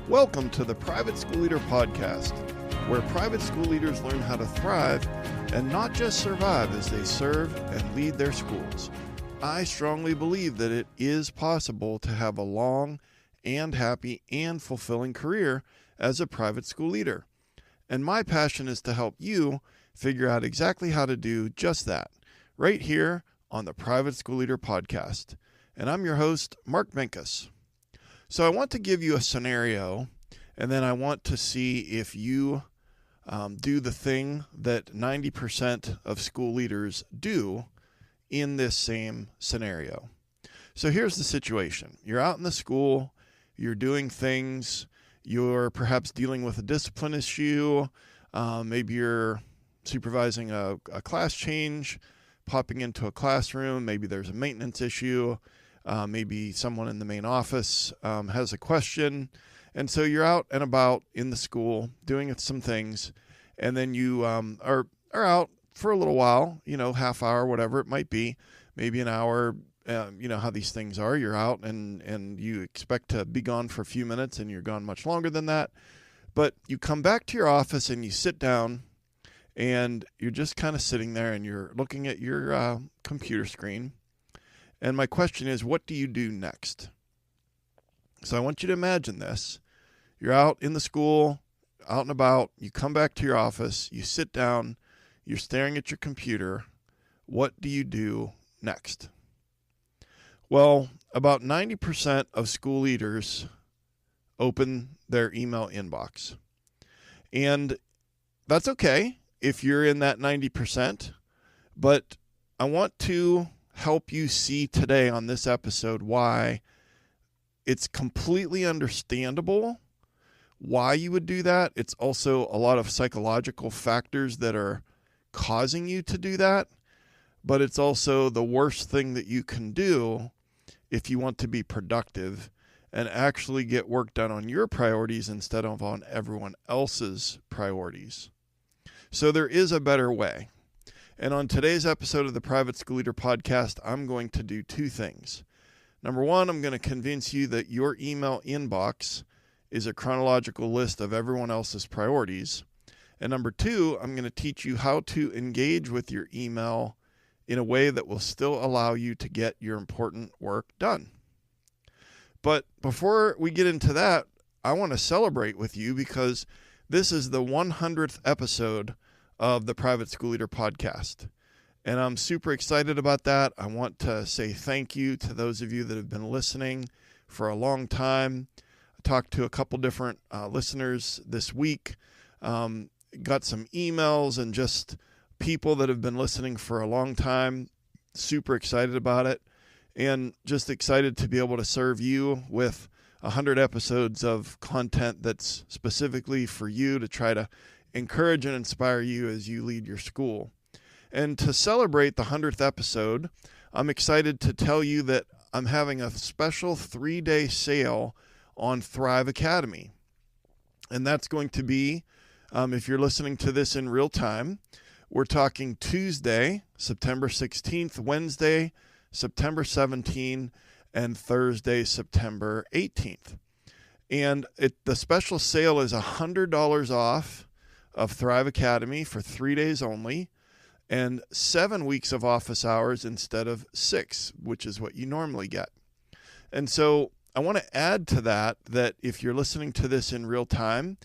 Welcome to the Private School Leader Podcast, where private school leaders learn how to thrive and not just survive as they serve and lead their schools. I strongly believe that it is possible to have a long and happy and fulfilling career as a private school leader. And my passion is to help you figure out exactly how to do just that, right here on the Private School Leader Podcast. And I'm your host, Mark Minkus. So I want to give you a scenario, and then I want to see if you do the thing that 90% of school leaders do in this same scenario. So here's the situation. You're out in the school, you're doing things, you're perhaps dealing with a discipline issue, maybe you're supervising a class change, popping into a classroom, maybe there's a maintenance issue, maybe someone in the main office has a question. And so you're out and about in the school doing some things, and then you are out for a little while, half hour, whatever it might be, maybe an hour. You know how these things are. You're out and you expect to be gone for a few minutes, and you're gone much longer than that. But you come back to your office and you sit down, and you're just kind of sitting there and you're looking at your computer screen. And my question is, what do you do next? So I want you to imagine this. You're out in the school, out and about. You come back to your office. You sit down. You're staring at your computer. What do you do next? Well, about 90% of school leaders open their email inbox. And that's okay if you're in that 90%. But I want to help you see today on this episode why it's completely understandable why you would do that. It's also a lot of psychological factors that are causing you to do that, but it's also the worst thing that you can do if you want to be productive and actually get work done on your priorities instead of on everyone else's priorities. So there is a better way. And on today's episode of the Private School Leader Podcast, I'm going to do two things. Number one, I'm going to convince you that your email inbox is a chronological list of everyone else's priorities. And number two, I'm going to teach you how to engage with your email in a way that will still allow you to get your important work done. But before we get into that, I want to celebrate with you because this is the 100th episode of the Private School Leader Podcast. And I'm super excited about that. I want to say thank you to those of you that have been listening for a long time. I talked to a couple different listeners this week, got some emails and just people that have been listening for a long time. Super excited about it, and just excited to be able to serve you with 100 episodes of content that's specifically for you to try to encourage and inspire you as you lead your school. And to celebrate the 100th episode, I'm excited to tell you that I'm having a special 3-day sale on Thrive Academy. And that's going to be, if you're listening to this in real time, we're talking Tuesday, September 16th, Wednesday, September 17th, and Thursday, September 18th. And the special sale is $100 off of Thrive Academy for 3 days only, and 7 weeks of office hours instead of 6, which is what you normally get. And so I want to add to that if you're listening to this in real time,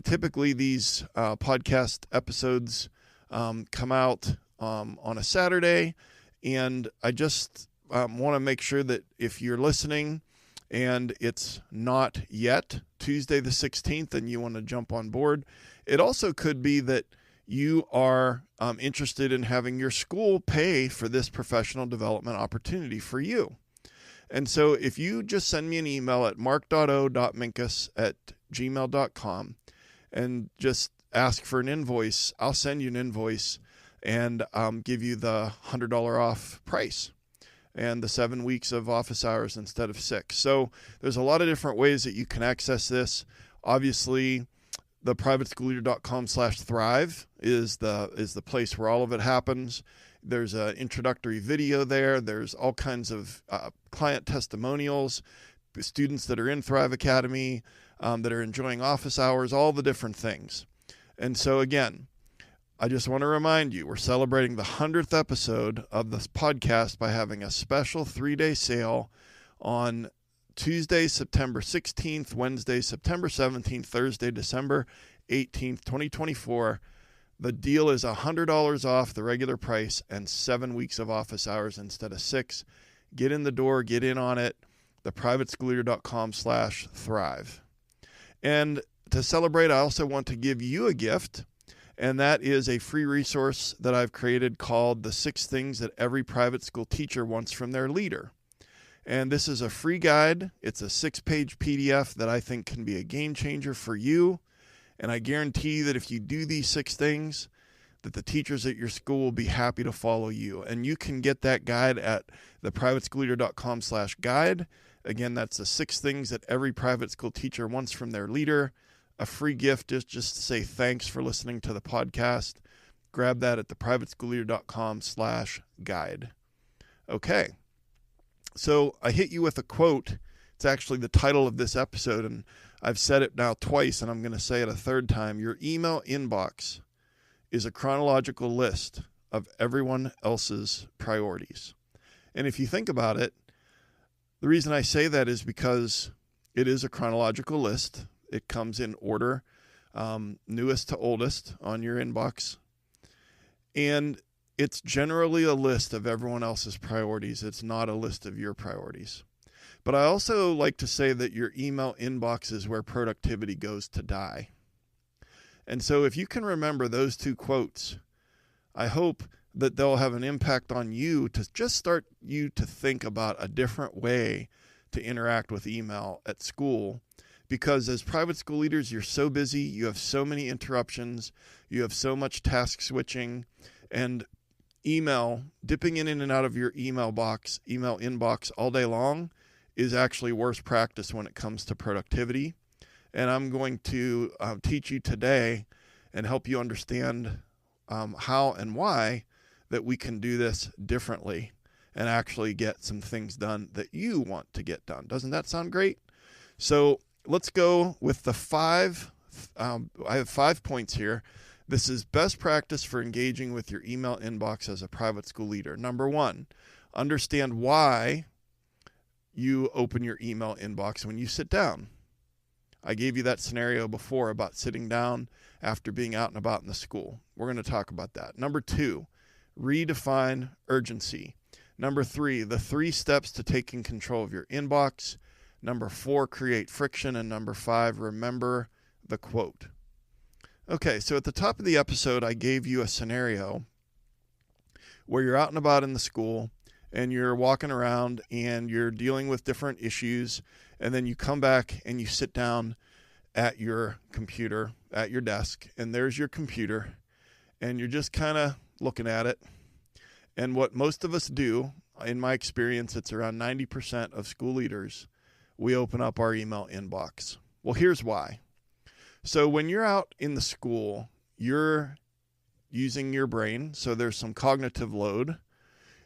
typically these podcast episodes come out on a Saturday, and I just want to make sure that if you're listening and it's not yet Tuesday the 16th and you want to jump on board, it also could be that you are interested in having your school pay for this professional development opportunity for you. And so if you just send me an email at mark.o.minkus@gmail.com and just ask for an invoice, I'll send you an invoice and give you the $100 off price and the 7 weeks of office hours instead of 6. So there's a lot of different ways that you can access this. Obviously, the privateschoolleader.com/thrive is the place where all of it happens. There's an introductory video there. There's all kinds of client testimonials, students that are in Thrive Academy, that are enjoying office hours, all the different things. And so again, I just want to remind you, we're celebrating the 100th episode of this podcast by having a special 3-day sale on Tuesday, September 16th, Wednesday, September 17th, Thursday, December 18th, 2024. The deal is $100 off the regular price and 7 weeks of office hours instead of 6. Get in the door, get in on it. theprivateschoolleader.com/thrive. And to celebrate, I also want to give you a gift, and that is a free resource that I've created called The 6 Things That Every Private School Teacher Wants from Their Leader. And this is a free guide. It's a 6-page PDF that I think can be a game changer for you. And I guarantee that if you do these 6 things, that the teachers at your school will be happy to follow you. And you can get that guide at theprivateschoolleader.com/guide. Again, that's the 6 things that every private school teacher wants from their leader. A free gift is just to say thanks for listening to the podcast. Grab that at theprivateschoolleader.com/guide. Okay. So I hit you with a quote. It's actually the title of this episode, and I've said it now twice, and I'm going to say it a third time. Your email inbox is a chronological list of everyone else's priorities. And if you think about it, the reason I say that is because it is a chronological list. It comes in order, newest to oldest on your inbox. And it's generally a list of everyone else's priorities. It's not a list of your priorities. But I also like to say that your email inbox is where productivity goes to die. And so if you can remember those 2 quotes, I hope that they'll have an impact on you to just start you to think about a different way to interact with email at school. Because as private school leaders, you're so busy, you have so many interruptions, you have so much task switching, and email, dipping in and out of your email inbox all day long is actually worst practice when it comes to productivity. And I'm going to teach you today and help you understand how and why that we can do this differently and actually get some things done that you want to get done. Doesn't that sound great? So let's go with the 5. I have 5 points here. This is best practice for engaging with your email inbox as a private school leader. Number 1, understand why you open your email inbox when you sit down. I gave you that scenario before about sitting down after being out and about in the school. We're going to talk about that. Number 2, redefine urgency. Number 3, the 3 steps to taking control of your inbox. Number 4, create friction. And number 5, remember the quote. Okay, so at the top of the episode, I gave you a scenario where you're out and about in the school and you're walking around and you're dealing with different issues, and then you come back and you sit down at your computer, at your desk, and there's your computer, and you're just kind of looking at it. And what most of us do, in my experience, it's around 90% of school leaders, we open up our email inbox. Well, here's why. So when you're out in the school, you're using your brain, so there's some cognitive load.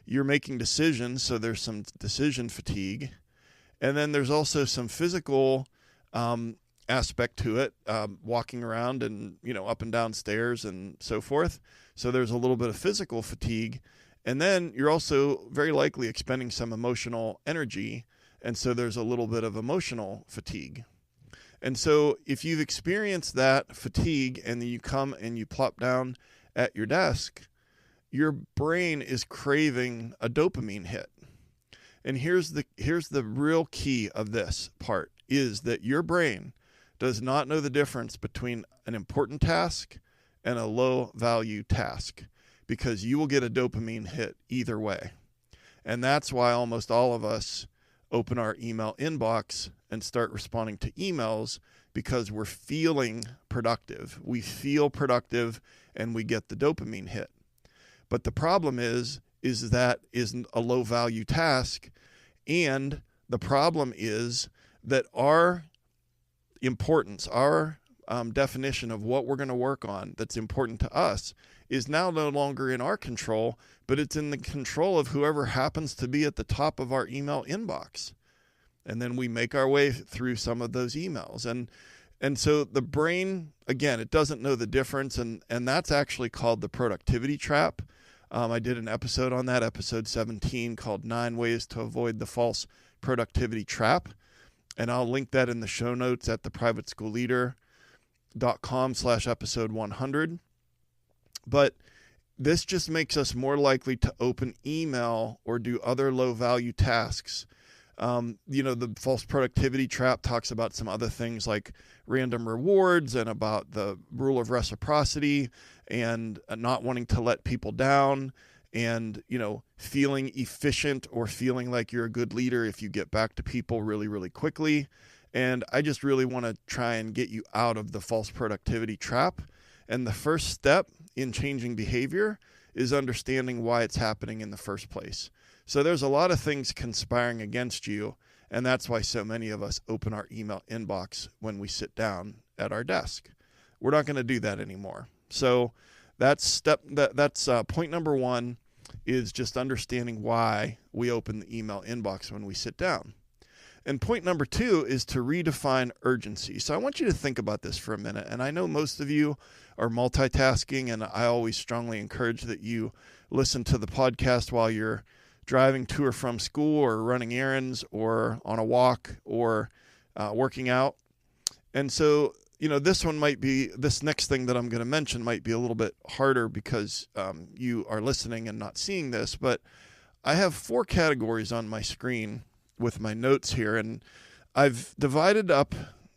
You're making decisions, so there's some decision fatigue. And then there's also some physical aspect to it, walking around and, up and down stairs and so forth. So there's a little bit of physical fatigue. And then you're also very likely expending some emotional energy. And so there's a little bit of emotional fatigue. And so if you've experienced that fatigue and then you come and you plop down at your desk, your brain is craving a dopamine hit. And here's the real key of this part, is that your brain does not know the difference between an important task and a low value task, because you will get a dopamine hit either way. And that's why almost all of us open our email inbox and start responding to emails, because we're feeling productive. We feel productive and we get the dopamine hit. But the problem is that isn't a low value task. And the problem is that our importance, our definition of what we're going to work on that's important to us is now no longer in our control, but it's in the control of whoever happens to be at the top of our email inbox. And then we make our way through some of those emails. And so the brain, again, it doesn't know the difference. And that's actually called the productivity trap. I did an episode on that, episode 17, called 9 Ways to Avoid the False Productivity Trap. And I'll link that in the show notes at theprivateschoolleader.com/episode 100. But this just makes us more likely to open email or do other low value tasks. The false productivity trap talks about some other things like random rewards and about the rule of reciprocity and not wanting to let people down and, feeling efficient or feeling like you're a good leader if you get back to people really, really quickly. And I just really want to try and get you out of the false productivity trap. And the first step in changing behavior is understanding why it's happening in the first place. So there's a lot of things conspiring against you, and that's why so many of us open our email inbox when we sit down at our desk. We're not going to do that anymore. So that's point number 1, is just understanding why we open the email inbox when we sit down. And point number 2 is to redefine urgency. So I want you to think about this for a minute. And I know most of you are multitasking, and I always strongly encourage that you listen to the podcast while you're driving to or from school or running errands or on a walk or working out. And so, this next thing that I'm going to mention might be a little bit harder because you are listening and not seeing this, but I have 4 categories on my screen with my notes here, and I've divided up,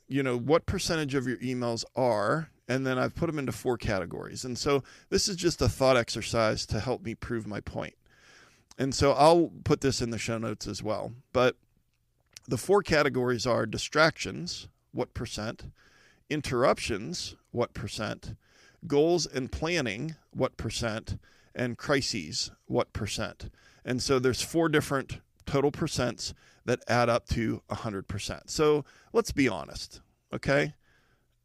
what percentage of your emails are, and then I've put them into 4 categories. And so this is just a thought exercise to help me prove my point. And so I'll put this in the show notes as well. But the 4 categories are distractions, what percent, interruptions, what percent, goals and planning, what percent, and crises, what percent. And so there's 4 different total percents that add up to 100%. So let's be honest, okay?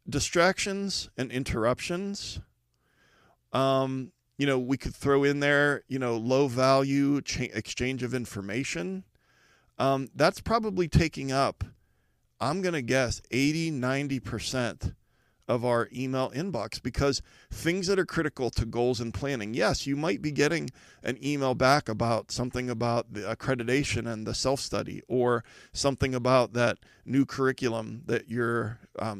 Distractions and interruptions, we could throw in there, low value exchange of information. That's probably taking up, I'm going to guess, 80-90% of our email inbox, because things that are critical to goals and planning, yes, you might be getting an email back about something about the accreditation and the self-study, or something about that new curriculum that you're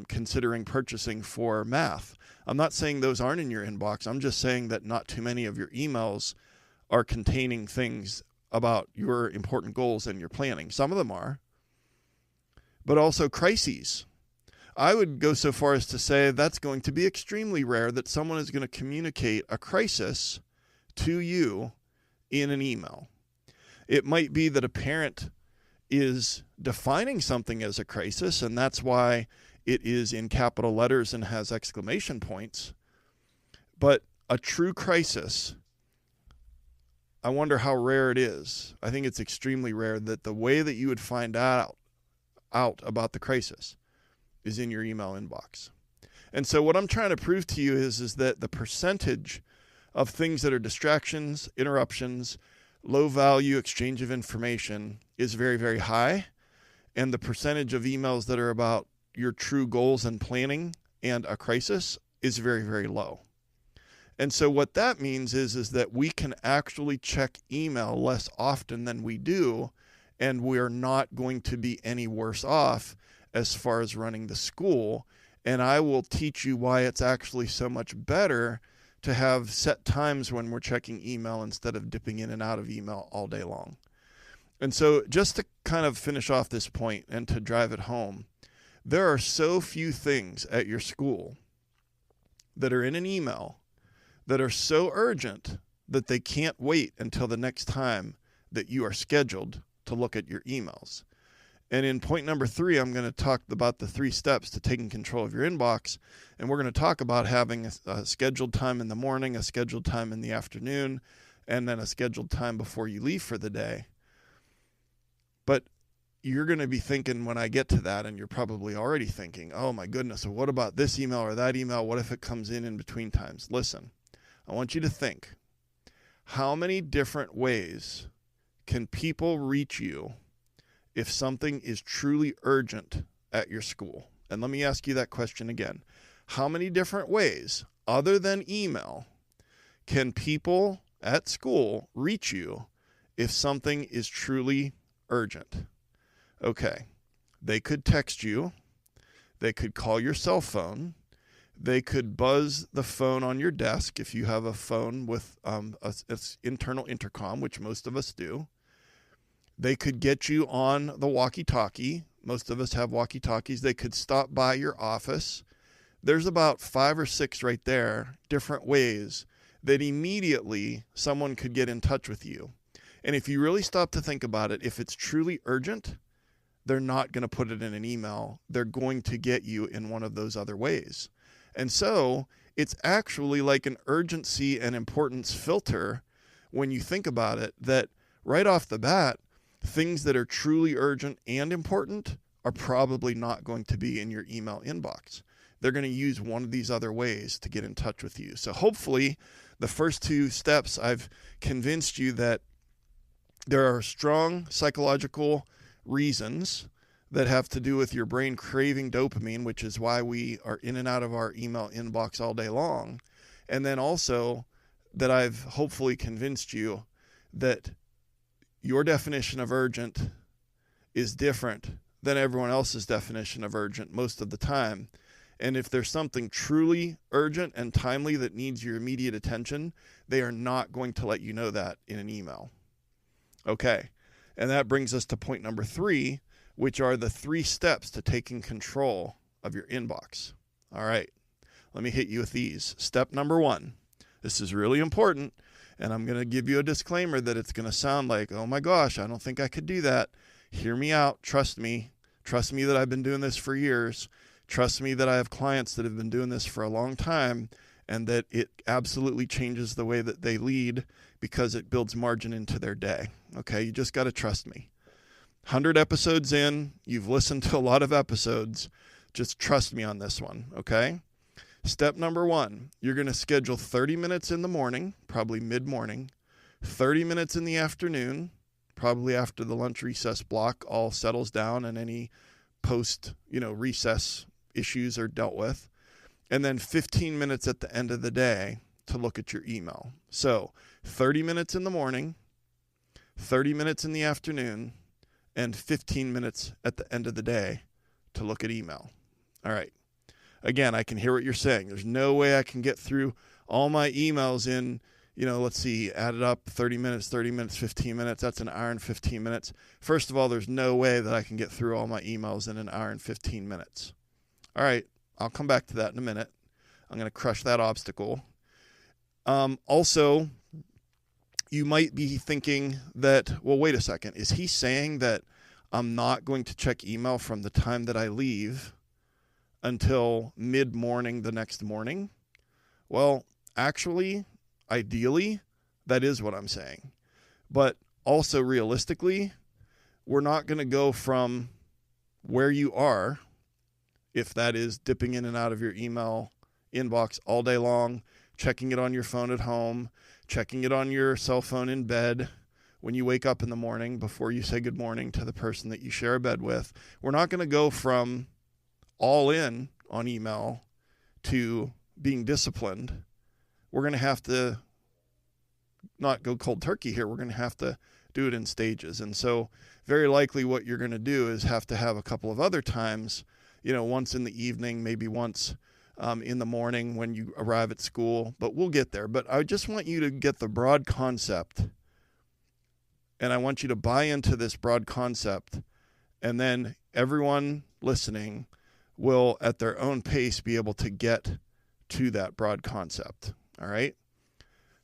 considering purchasing for math. I'm not saying those aren't in your inbox. I'm just saying that not too many of your emails are containing things about your important goals and your planning. Some of them are, but also crises. I would go so far as to say that's going to be extremely rare that someone is going to communicate a crisis to you in an email. It might be that a parent is defining something as a crisis, and that's why it is in capital letters and has exclamation points. But a true crisis, I wonder how rare it is. I think it's extremely rare that the way that you would find out about the crisis is in your email inbox. And so what I'm trying to prove to you is that the percentage of things that are distractions, interruptions, low value exchange of information is very, very high. And the percentage of emails that are about your true goals and planning and a crisis is very, very low. And so what that means is that we can actually check email less often than we do, and we're not going to be any worse off as far as running the school. And I will teach you why it's actually so much better to have set times when we're checking email instead of dipping in and out of email all day long. And so just to kind of finish off this point and to drive it home, there are so few things at your school that are in an email that are so urgent that they can't wait until the next time that you are scheduled to look at your emails. And in point number 3, I'm going to talk about the 3 steps to taking control of your inbox. And we're going to talk about having a scheduled time in the morning, a scheduled time in the afternoon, and then a scheduled time before you leave for the day. But you're going to be thinking when I get to that, and you're probably already thinking, oh my goodness, so what about this email or that email? What if it comes in between times? Listen, I want you to think, how many different ways can people reach you if something is truly urgent at your school? And let me ask you that question again. How many different ways, other than email, can people at school reach you if something is truly urgent? Okay, they could text you, they could call your cell phone, they could buzz the phone on your desk if you have a phone with an internal intercom, which most of us do. They could get you on the walkie-talkie. Most of us have walkie-talkies. They could stop by your office. There's about 5 or 6 right there, different ways that immediately someone could get in touch with you. And if you really stop to think about it, if it's truly urgent, they're not going to put it in an email. They're going to get you in one of those other ways. And so it's actually like an urgency and importance filter when you think about it, that right off the bat, things that are truly urgent and important are probably not going to be in your email inbox. They're going to use one of these other ways to get in touch with you. So hopefully the first 2 steps, I've convinced you that there are strong psychological reasons that have to do with your brain craving dopamine, which is why we are in and out of our email inbox all day long. And then also that I've hopefully convinced you that your definition of urgent is different than everyone else's definition of urgent most of the time. And if there's something truly urgent and timely that needs your immediate attention, they are not going to let you know that in an email. Okay. And that brings us to point number 3, which are the 3 steps to taking control of your inbox. All right, let me hit you with these. Step number 1, this is really important, and I'm going to give you a disclaimer that it's going to sound like, oh my gosh, I don't think I could do that. Hear me out. Trust me that I've been doing this for years. Trust me that I have clients that have been doing this for a long time, and that it absolutely changes the way that they lead because it builds margin into their day. Okay, you just got to trust me. 100 episodes in, you've listened to a lot of episodes. Just trust me on this one, okay? Step number 1, you're going to schedule 30 minutes in the morning, probably mid-morning, 30 minutes in the afternoon, probably after the lunch recess block all settles down and any post, recess issues are dealt with, and then 15 minutes at the end of the day to look at your email. So 30 minutes in the morning, 30 minutes in the afternoon, and 15 minutes at the end of the day to look at email. All right. Again, I can hear what you're saying. There's no way I can get through all my emails in, let's see, add it up, 30 minutes, 15 minutes. That's an hour and 15 minutes. First of all, there's no way that I can get through all my emails in an hour and 15 minutes. All right. I'll come back to that in a minute. I'm going to crush that obstacle. Also, you might be thinking that, well, wait a second. Is he saying that I'm not going to check email from the time that I leave until mid-morning the next morning? Well, actually, ideally, that is what I'm saying. But also realistically, we're not going to go from where you are, if that is dipping in and out of your email inbox all day long, checking it on your phone at home, checking it on your cell phone in bed when you wake up in the morning before you say good morning to the person that you share a bed with. We're not going to go from all in on email to being disciplined. We're going to have to not go cold turkey here. We're going to have to do it in stages. And so very likely what you're going to do is have to have a couple of other times, once in the evening, maybe once in the morning when you arrive at school, but we'll get there. But I just want you to get the broad concept, and I want you to buy into this broad concept, and then everyone listening will, at their own pace, be able to get to that broad concept. All right?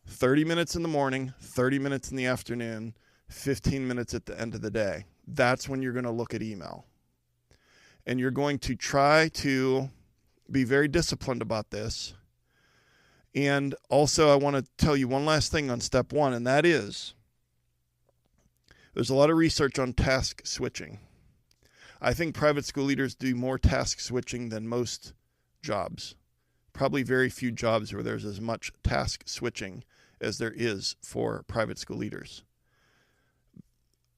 30 minutes in the morning, 30 minutes in the afternoon, 15 minutes at the end of the day. That's when you're going to look at email. And you're going to try to be very disciplined about this. And also, I want to tell you one last thing on step 1, and that is there's a lot of research on task switching. I think private school leaders do more task switching than most jobs. Probably very few jobs where there's as much task switching as there is for private school leaders.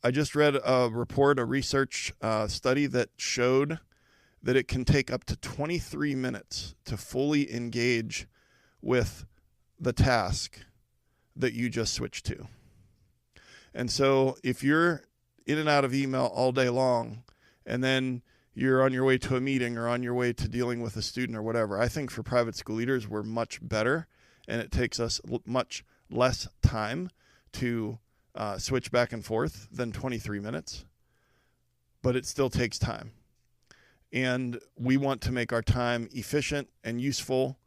I just read a report, a research study that showed that it can take up to 23 minutes to fully engage with the task that you just switched to. And so if you're in and out of email all day long, and then you're on your way to a meeting or on your way to dealing with a student or whatever, I think for private school leaders, we're much better, and it takes us much less time to switch back and forth than 23 minutes, but it still takes time. And we want to make our time efficient and useful,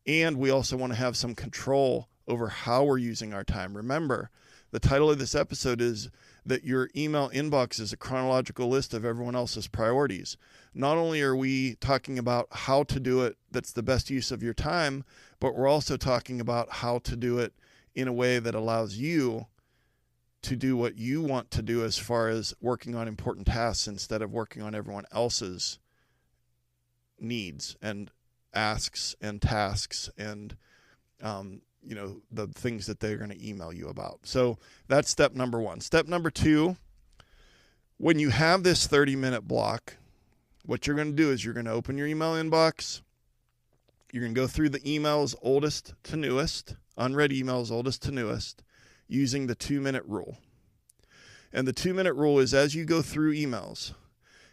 and we also want to have some control over how we're using our time. Remember, the title of this episode is that your email inbox is a chronological list of everyone else's priorities. Not only are we talking about how to do it that's the best use of your time, but we're also talking about how to do it in a way that allows you to do what you want to do as far as working on important tasks instead of working on everyone else's needs and asks and tasks and the things that they're going to email you about. So that's step number one. Step number two, when you have this 30-minute block, what you're going to do is you're going to open your email inbox. You're going to go through the emails oldest to newest, unread emails oldest to newest, using the 2-minute rule. And the 2-minute rule is, as you go through emails,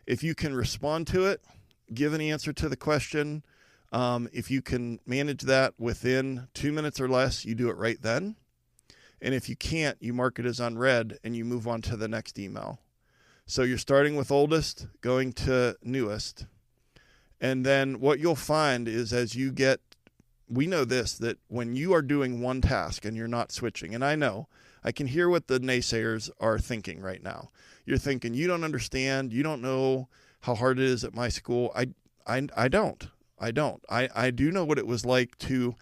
if you can respond to it, give an answer to the question, if you can manage that within 2 minutes or less, you do it right then. And if you can't, you mark it as unread and you move on to the next email. So you're starting with oldest, going to newest. And then what you'll find is we know this, that when you are doing one task and you're not switching, and I can hear what the naysayers are thinking right now. You're thinking, you don't understand, you don't know how hard it is at my school. I don't. I do know what it was like to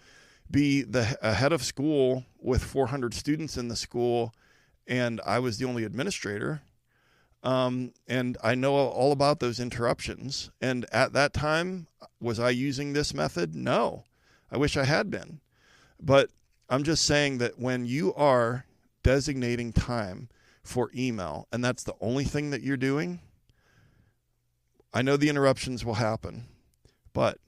be the head of school with 400 students in the school, and I was the only administrator. And I know all about those interruptions. And at that time, was I using this method? No, I wish I had been. But I'm just saying that when you are designating time for email, and that's the only thing that you're doing, I know the interruptions will happen, but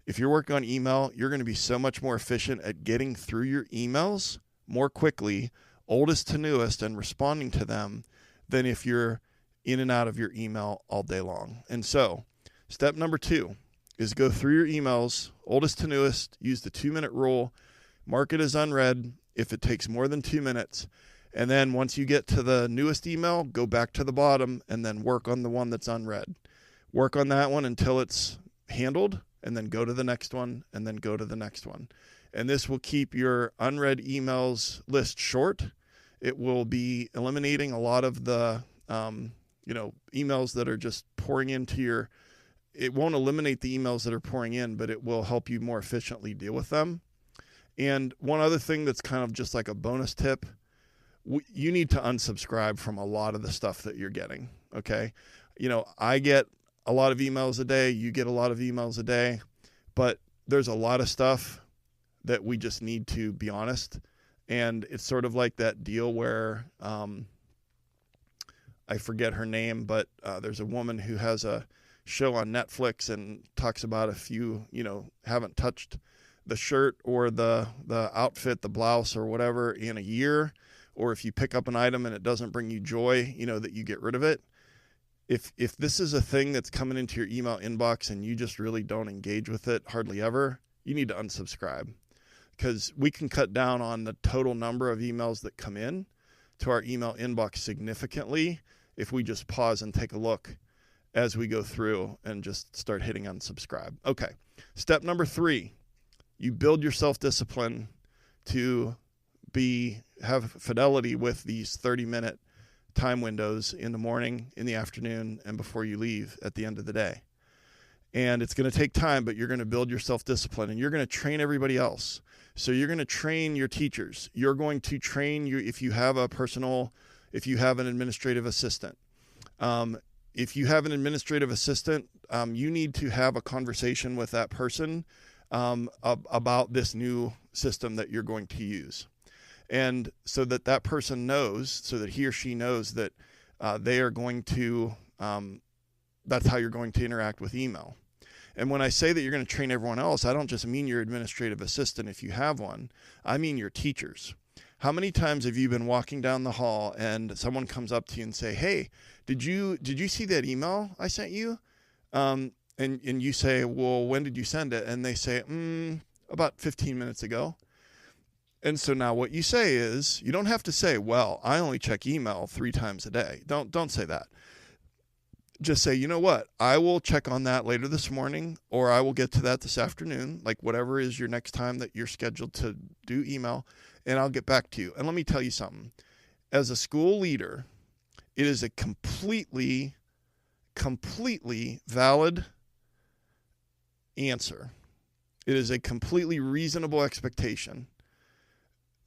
if you're working on email, you're going to be so much more efficient at getting through your emails more quickly, oldest to newest, and responding to them than if you're in and out of your email all day long. And so step number 2 is go through your emails, oldest to newest, use the 2-minute rule, mark it as unread if it takes more than 2 minutes. And then once you get to the newest email, go back to the bottom and then work on the one that's unread. Work on that one until it's handled, and then go to the next one, and then go to the next one. And this will keep your unread emails list short. It will be eliminating a lot of the emails that are just pouring into it won't eliminate the emails that are pouring in, but it will help you more efficiently deal with them. And one other thing that's kind of just like a bonus tip, you need to unsubscribe from a lot of the stuff that you're getting, okay? I get a lot of emails a day, you get a lot of emails a day, but there's a lot of stuff that we just need to be honest. And it's sort of like that deal where, I forget her name, but there's a woman who has a show on Netflix and talks about if you haven't touched the shirt or the outfit, the blouse or whatever in a year, or if you pick up an item and it doesn't bring you joy, that you get rid of it. If this is a thing that's coming into your email inbox and you just really don't engage with it hardly ever, you need to unsubscribe, because we can cut down on the total number of emails that come in to our email inbox significantly if we just pause and take a look as we go through and just start hitting unsubscribe. Okay. Step number 3, you build your self-discipline to have fidelity with these 30-minute time windows in the morning, in the afternoon, and before you leave at the end of the day. And it's going to take time, but you're going to build your self-discipline, and you're going to train everybody else. So you're going to train your teachers. You're going to train if you have an administrative assistant. If you have an administrative assistant, you need to have a conversation with that person about this new system that you're going to use. And so that person knows, so that he or she knows that they are going to, that's how you're going to interact with email. And when I say that you're going to train everyone else, I don't just mean your administrative assistant if you have one. I mean your teachers. How many times have you been walking down the hall and someone comes up to you and say, "Hey, did you see that email I sent you?" And you say, "Well, when did you send it?" And they say, "About 15 minutes ago." And so now what you say is, you don't have to say, "Well, I only check email 3 times a day." Don't say that. Just say, "You know what? I will check on that later this morning, or I will get to that this afternoon," like whatever is your next time that you're scheduled to do email, "and I'll get back to you." And let me tell you something. As a school leader, it is a completely valid answer. It is a completely reasonable expectation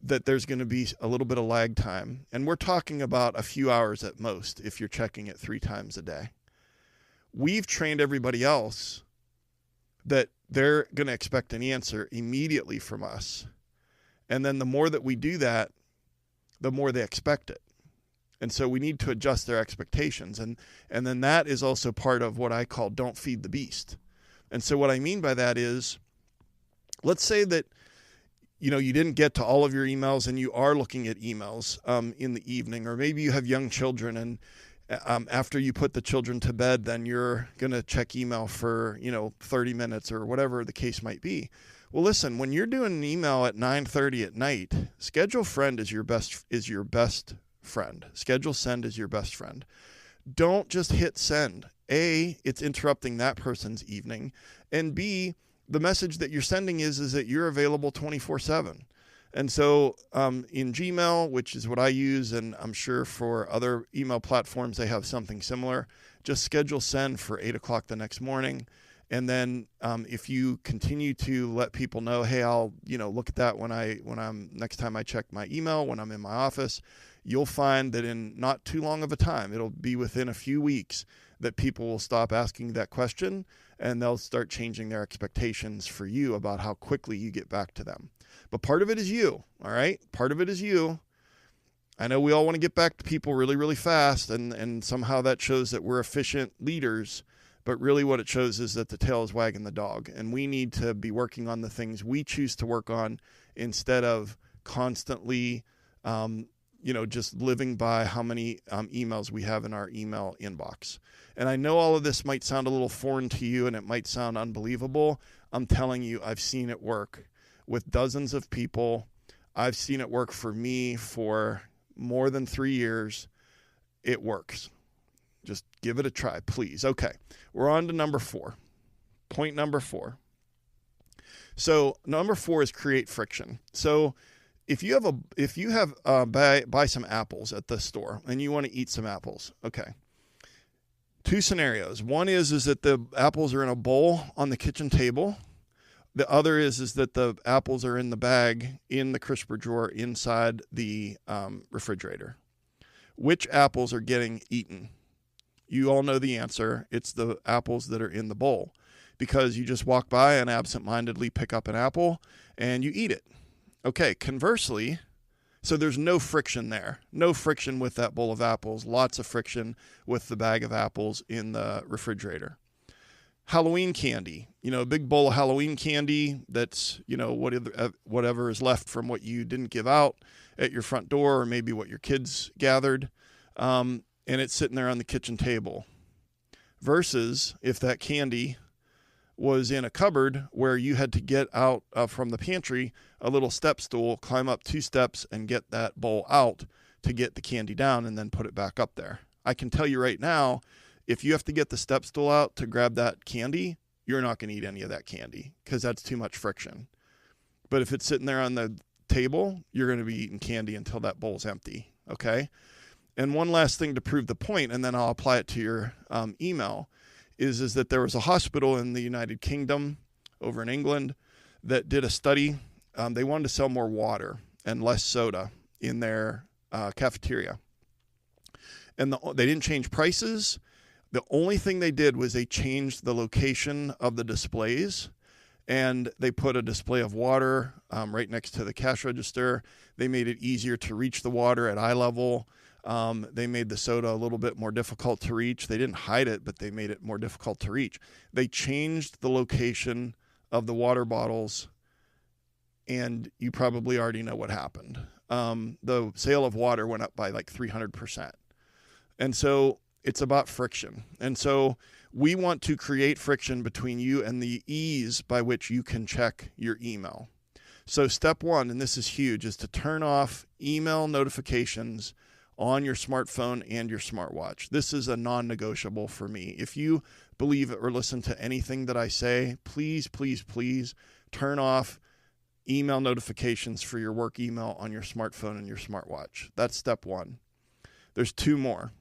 that there's going to be a little bit of lag time. And we're talking about a few hours at most if you're checking it 3 times a day. We've trained everybody else that they're going to expect an answer immediately from us. And then the more that we do that, the more they expect it. And so we need to adjust their expectations. And then that is also part of what I call don't feed the beast. And so what I mean by that is, let's say that, you didn't get to all of your emails and you are looking at emails in the evening, or maybe you have young children and after you put the children to bed, then you're going to check email for, 30 minutes or whatever the case might be. Well, listen, when you're doing an email at 9:30 at night, schedule friend is your best friend. Schedule send is your best friend. Don't just hit send. A, it's interrupting that person's evening. And B, the message that you're sending is that you're available 24/7. And so in Gmail, which is what I use, and I'm sure for other email platforms, they have something similar, just schedule send for 8 o'clock the next morning. And then if you continue to let people know, "Hey, I'll look at that when I'm next time I check my email, when I'm in my office," you'll find that in not too long of a time, it'll be within a few weeks, that people will stop asking that question and they'll start changing their expectations for you about how quickly you get back to them. But part of it is you, all right? Part of it is you. I know we all want to get back to people really, really fast, and somehow that shows that we're efficient leaders, but really what it shows is that the tail is wagging the dog, and we need to be working on the things we choose to work on instead of constantly, just living by how many emails we have in our email inbox. And I know all of this might sound a little foreign to you, and it might sound unbelievable. I'm telling you, I've seen it work with dozens of people. I've seen it work for me for more than 3 years. It works. Just give it a try, please. Okay, we're on to number 4. Point number 4. So number 4 is create friction. So if you buy some apples at the store and you want to eat some apples, okay. 2 scenarios. One is that the apples are in a bowl on the kitchen table. The other is that the apples are in the bag in the crisper drawer inside the refrigerator. Which apples are getting eaten? You all know the answer. It's the apples that are in the bowl, because you just walk by and absentmindedly pick up an apple and you eat it. Okay, conversely, so there's no friction there. No friction with that bowl of apples. Lots of friction with the bag of apples in the refrigerator. Halloween candy, a big bowl of Halloween candy that's, whatever is left from what you didn't give out at your front door, or maybe what your kids gathered, and it's sitting there on the kitchen table. Versus if that candy was in a cupboard where you had to get out from the pantry, a little step stool, climb up 2 steps and get that bowl out to get the candy down and then put it back up there. I can tell you right now, if you have to get the step stool out to grab that candy, you're not going to eat any of that candy because that's too much friction. But if it's sitting there on the table, you're going to be eating candy until that bowl's empty, okay? And one last thing to prove the point, and then I'll apply it to your email, is that there was a hospital in the United Kingdom over in England that did a study. They wanted to sell more water and less soda in their cafeteria. And they didn't change prices. The only thing they did was they changed the location of the displays, and they put a display of water right next to the cash register. They made it easier to reach the water at eye level. They made the soda a little bit more difficult to reach. They didn't hide it, but they made it more difficult to reach. They changed the location of the water bottles, and you probably already know what happened. The sale of water went up by like 300%. And so it's about friction. And so we want to create friction between you and the ease by which you can check your email. So step one, and this is huge, is to turn off email notifications on your smartphone and your smartwatch. This is a non-negotiable for me. If you believe or listen to anything that I say, please, please, please turn off email notifications for your work email on your smartphone and your smartwatch. That's step one. There's two more.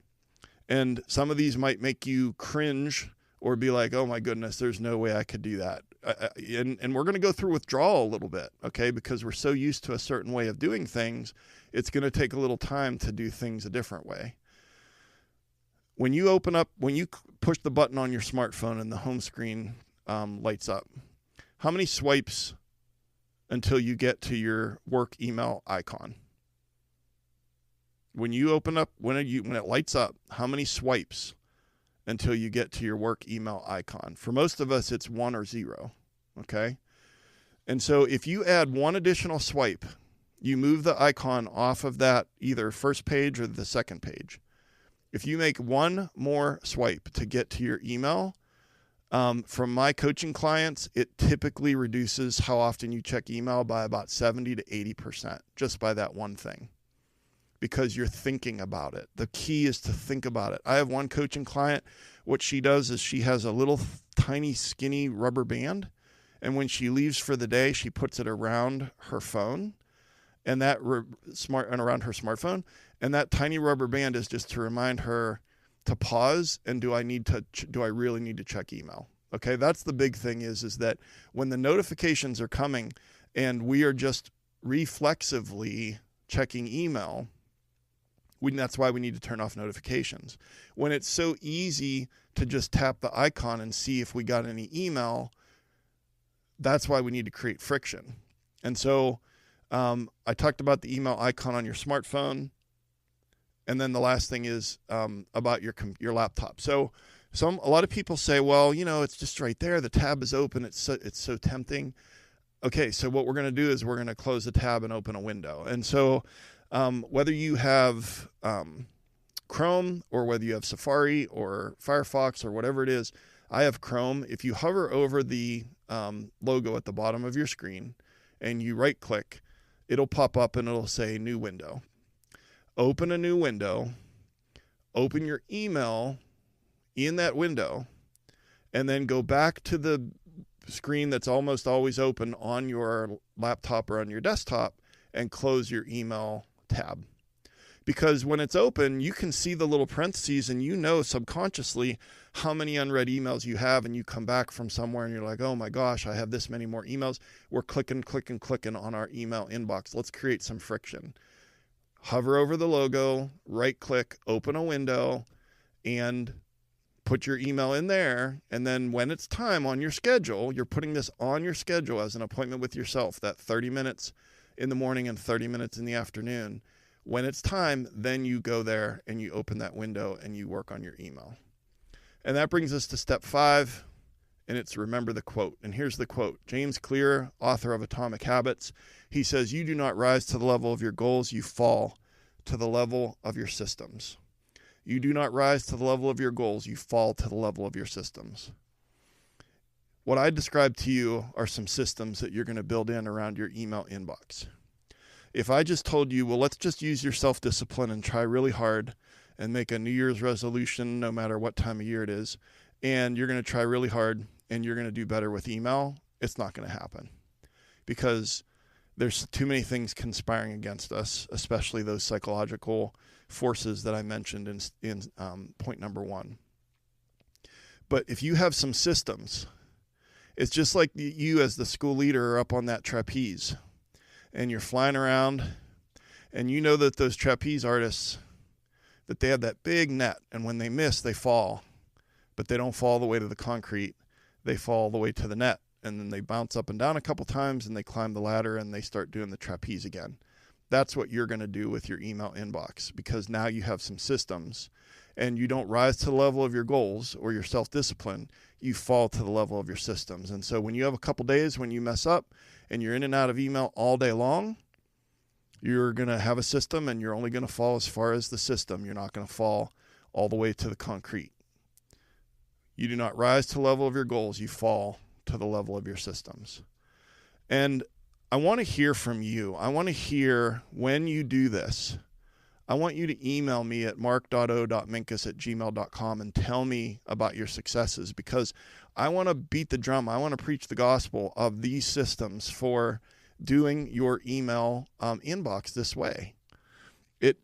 And some of these might make you cringe or be like, oh my goodness, there's no way I could do that. And we're going to go through withdrawal a little bit, okay? Because we're so used to a certain way of doing things, it's going to take a little time to do things a different way. When you push the button on your smartphone and the home screen lights up, how many swipes until you get to your work email icon? When it lights up, how many swipes until you get to your work email icon? For most of us, it's 1 or 0, okay? And so if you add one additional swipe, you move the icon off of that either first page or the second page. If you make one more swipe to get to your email, from my coaching clients, it typically reduces how often you check email by about 70 to 80% just by that one thing, because you're thinking about it. The key is to think about it. I have one coaching client. What she does is she has a little tiny skinny rubber band, and when she leaves for the day, she puts it around her phone and around her smartphone. And that tiny rubber band is just to remind her to pause and do I really need to check email? Okay, that's the big thing is that when the notifications are coming and we are just reflexively checking email, that's why we need to turn off notifications. When it's so easy to just tap the icon and see if we got any email, that's why we need to create friction. And so I talked about the email icon on your smartphone. And then the last thing is about your laptop. So a lot of people say, well, it's just right there. The tab is open. It's so tempting. Okay, so what we're going to do is we're going to close the tab and open a window. And so whether you have Chrome or whether you have Safari or Firefox or whatever it is, I have Chrome. If you hover over the logo at the bottom of your screen and you right click, it'll pop up and it'll say new window. Open a new window, open your email in that window, and then go back to the screen that's almost always open on your laptop or on your desktop and close your email tab. Because when it's open, you can see the little parentheses and subconsciously how many unread emails you have, and you come back from somewhere and you're like, oh my gosh, I have this many more emails. We're clicking on our email inbox. Let's create some friction. Hover over the logo, right click, open a window, and put your email in there. And then when it's time on your schedule, you're putting this on your schedule as an appointment with yourself, that 30 minutes in the morning and 30 minutes in the afternoon. When it's time, then you go there and you open that window and you work on your email. And that brings us to step 5, and it's remember the quote. And here's the quote. James Clear, author of Atomic Habits, he says, you do not rise to the level of your goals, you fall to the level of your systems. You do not rise to the level of your goals, you fall to the level of your systems. What I described to you are some systems that you're going to build in around your email inbox. If I just told you, well, let's just use your self-discipline and try really hard and make a New Year's resolution, no matter what time of year it is, and you're going to try really hard and you're going to do better with email, it's not going to happen. Because there's too many things conspiring against us, especially those psychological forces that I mentioned in point number 1. But if you have some systems, it's just like you as the school leader are up on that trapeze and you're flying around, and you know that those trapeze artists, that they have that big net, and when they miss, they fall. But they don't fall all the way to the concrete. They fall all the way to the net. And then they bounce up and down a couple times and they climb the ladder and they start doing the trapeze again. That's what you're going to do with your email inbox, because now you have some systems and you don't rise to the level of your goals or your self-discipline. You fall to the level of your systems. And so when you have a couple days when you mess up and you're in and out of email all day long, you're going to have a system and you're only going to fall as far as the system. You're not going to fall all the way to the concrete. You do not rise to the level of your goals. You fall to the level of your systems. And I want to hear from you. I want to hear when you do this. I want you to email me at mark.o.minkus@gmail.com and tell me about your successes, because I want to beat the drum. I want to preach the gospel of these systems for doing your email inbox this way. It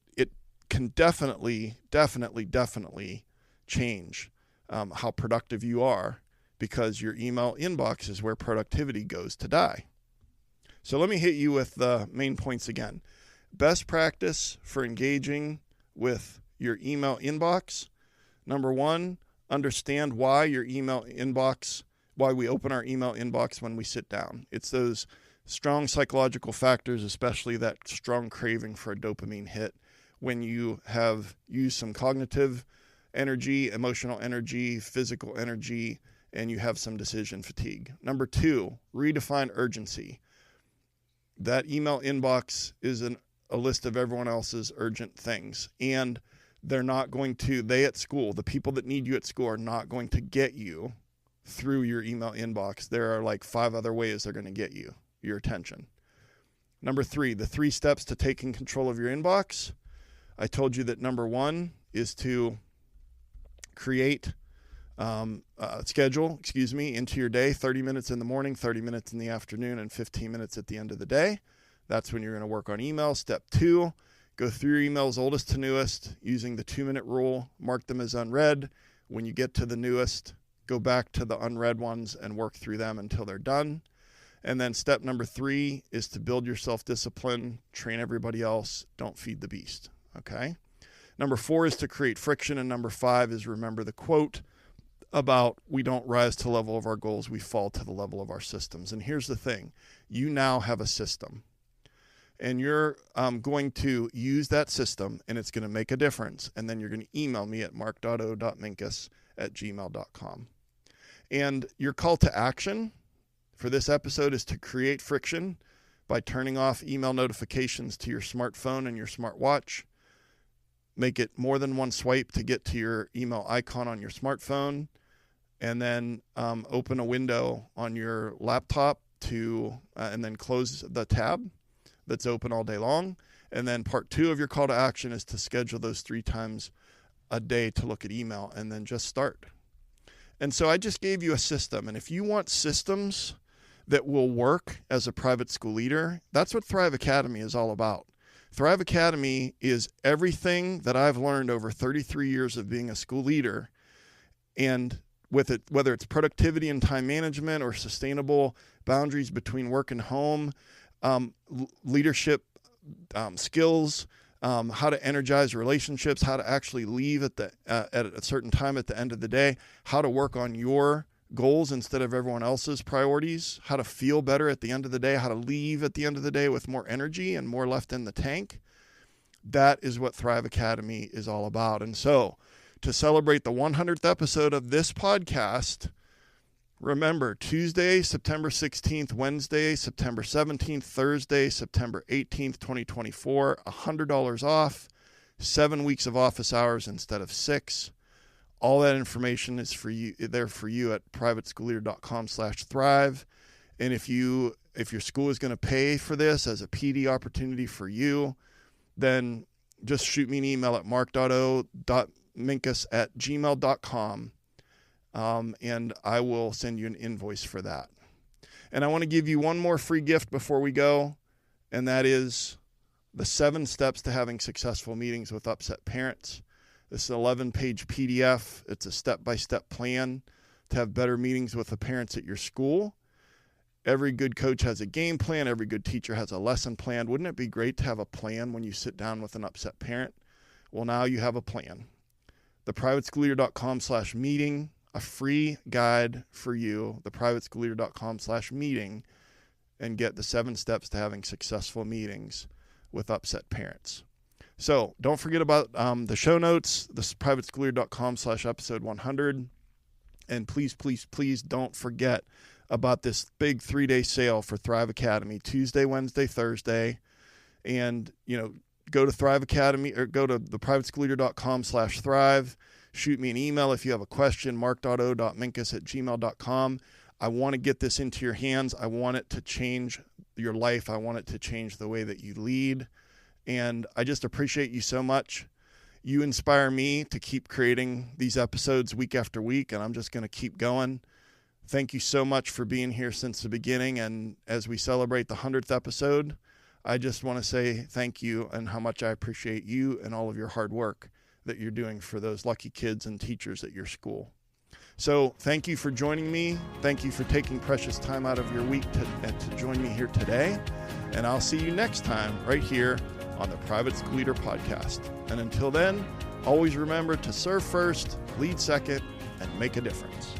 can definitely change how productive you are, because your email inbox is where productivity goes to die. So let me hit you with the main points again. Best practice for engaging with your email inbox. Number one, understand why we open our email inbox when we sit down. It's those strong psychological factors, especially that strong craving for a dopamine hit when you have used some cognitive energy, emotional energy, physical energy, and you have some decision fatigue. Number two, redefine urgency. That email inbox is a list of everyone else's urgent things, and they at school, the people that need you at school are not going to get you through your email inbox. There are like 5 other ways they're going to get your attention. Number 3, the 3 steps to taking control of your inbox. I told you that number 1 is to create schedule into your day, 30 minutes in the morning, 30 minutes in the afternoon, and 15 minutes at the end of the day. That's when you're going to work on email. Step 2, go through your emails oldest to newest using the 2-minute rule. Mark them as unread. When you get to the newest, go back to the unread ones and work through them until they're done. And then step number 3 is to build your self-discipline, train everybody else, don't feed the beast. Okay? Number 4 is to create friction, and number 5 is remember the quote about we don't rise to the level of our goals, we fall to the level of our systems. And here's the thing, you now have a system, and you're going to use that system, and it's going to make a difference, and then you're going to email me at mark.o.minkus@gmail.com. And your call to action for this episode is to create friction by turning off email notifications to your smartphone and your smartwatch. Make it more than one swipe to get to your email icon on your smartphone, and then open a window on your laptop and then close the tab that's open all day long. And then part 2 of your call to action is to schedule those 3 times a day to look at email, and then just start. And so I just gave you a system. And if you want systems that will work as a private school leader, that's what Thrive Academy is all about. Thrive Academy is everything that I've learned over 33 years of being a school leader, and with it, whether it's productivity and time management or sustainable boundaries between work and home, leadership skills, how to energize relationships, how to actually leave at a certain time at the end of the day, how to work on your goals instead of everyone else's priorities, how to feel better at the end of the day, how to leave at the end of the day with more energy and more left in the tank. That is what Thrive Academy is all about. And so, to celebrate the 100th episode of this podcast, remember, Tuesday, September 16th, Wednesday, September 17th, Thursday, September 18th, 2024, $100 off, 7 weeks of office hours instead of 6. All that information is for you at privateschoolleader.com/thrive. And if your school is going to pay for this as a PD opportunity for you, then just shoot me an email at mark.o.minkus@gmail.com. And I will send you an invoice for that. And I want to give you one more free gift before we go, and that is the 7 steps to having successful meetings with upset parents. This is an 11-page PDF. It's a step-by-step plan to have better meetings with the parents at your school. Every good coach has a game plan. Every good teacher has a lesson plan. Wouldn't it be great to have a plan when you sit down with an upset parent? Well, now you have a plan. theprivateschoolleader.com/meeting, a free guide for you, theprivateschoolleader.com/meeting, and get the 7 steps to having successful meetings with upset parents. So don't forget about the show notes. This is privateschoolleader.com/episode 100. And please, please, please don't forget about this big 3-day sale for Thrive Academy, Tuesday, Wednesday, Thursday. And, go to Thrive Academy or go to theprivateschoolleader.com/thrive. Shoot me an email if you have a question, mark.o.minkus@gmail.com. I want to get this into your hands. I want it to change your life. I want it to change the way that you lead. And I just appreciate you so much. You inspire me to keep creating these episodes week after week, and I'm just going to keep going. Thank you so much for being here since the beginning. And as we celebrate the 100th episode, I just want to say thank you and how much I appreciate you and all of your hard work that you're doing for those lucky kids and teachers at your school. So thank you for joining me. Thank you for taking precious time out of your week to join me here today. And I'll see you next time right here on the Private School Leader Podcast. And until then, always remember to serve first, lead second, and make a difference.